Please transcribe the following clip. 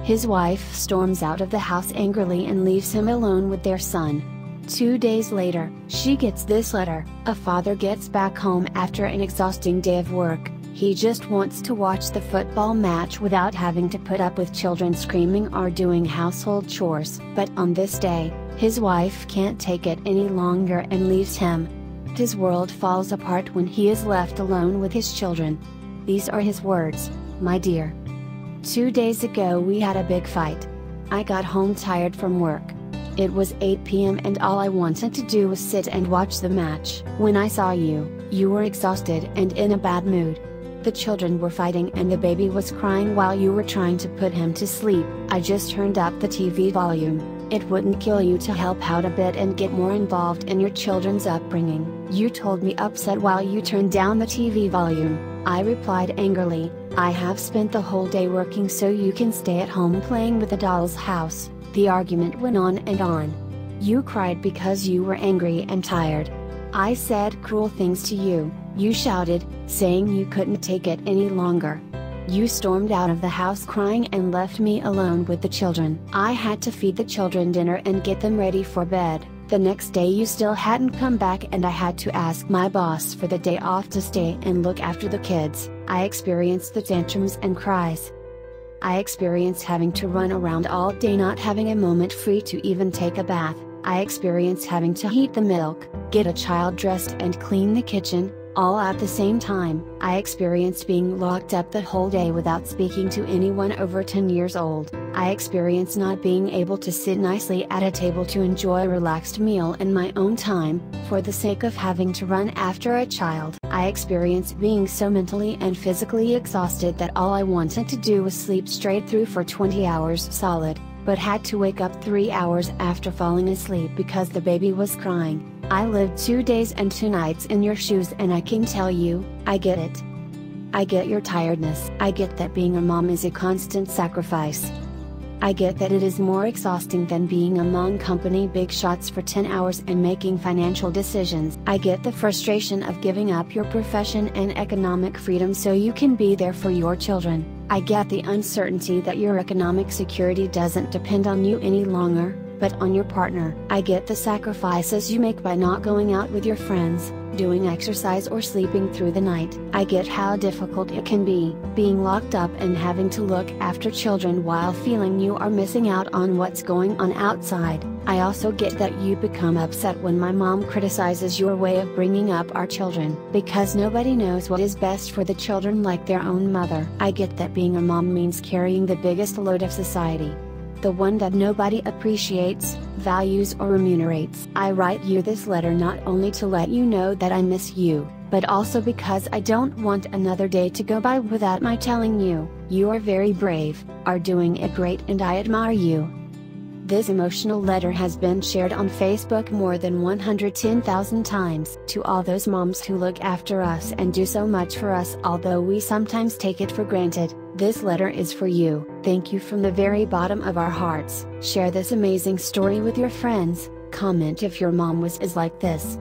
His wife storms out of the house angrily and leaves him alone with their son. 2 days later, she gets this letter: a father gets back home after an exhausting day of work. He just wants to watch the football match without having to put up with children screaming or doing household chores. But on this day, his wife can't take it any longer and leaves him. His world falls apart when he is left alone with his children. These are his words: "My dear, 2 days ago we had a big fight. I got home tired from work. It was 8 p.m. and all I wanted to do was sit and watch the match. When I saw you, you were exhausted and in a bad mood. The children were fighting and the baby was crying while you were trying to put him to sleep. I just turned up the TV volume. It wouldn't kill you to help out a bit and get more involved in your children's upbringing. You told me upset while you turned down the TV volume." I replied angrily, "I have spent the whole day working so you can stay at home playing with the doll's house." The argument went on and on. You cried because you were angry and tired. I said cruel things to you. You shouted, saying you couldn't take it any longer. You stormed out of the house crying and left me alone with the children. I had to feed the children dinner and get them ready for bed. The next day you still hadn't come back and I had to ask my boss for the day off to stay and look after the kids. I experienced the tantrums and cries. I experienced having to run around all day not having a moment free to even take a bath. I experienced having to heat the milk, get a child dressed and clean the kitchen, all at the same time. I experienced being locked up the whole day without speaking to anyone over 10 years old. I experienced not being able to sit nicely at a table to enjoy a relaxed meal in my own time, for the sake of having to run after a child. I experienced being so mentally and physically exhausted that all I wanted to do was sleep straight through for 20 hours solid, but had to wake up 3 hours after falling asleep because the baby was crying. I lived 2 days and 2 nights in your shoes and I can tell you, I get it. I get your tiredness. I get that being a mom is a constant sacrifice. I get that it is more exhausting than being among company big shots for 10 hours and making financial decisions. I get the frustration of giving up your profession and economic freedom so you can be there for your children. I get the uncertainty that your economic security doesn't depend on you any longer, but on your partner. I get the sacrifices you make by not going out with your friends, doing exercise or sleeping through the night. I get how difficult it can be, being locked up and having to look after children while feeling you are missing out on what's going on outside. I also get that you become upset when my mom criticizes your way of bringing up our children, because nobody knows what is best for the children like their own mother. I get that being a mom means carrying the biggest load of society, the one that nobody appreciates, values or remunerates. I write you this letter not only to let you know that I miss you, but also because I don't want another day to go by without my telling you, you are very brave, are doing it great and I admire you. This emotional letter has been shared on Facebook more than 110,000 times. To all those moms who look after us and do so much for us although we sometimes take it for granted, this letter is for you. Thank you from the very bottom of our hearts. Share this amazing story with your friends, comment if your mom was like this.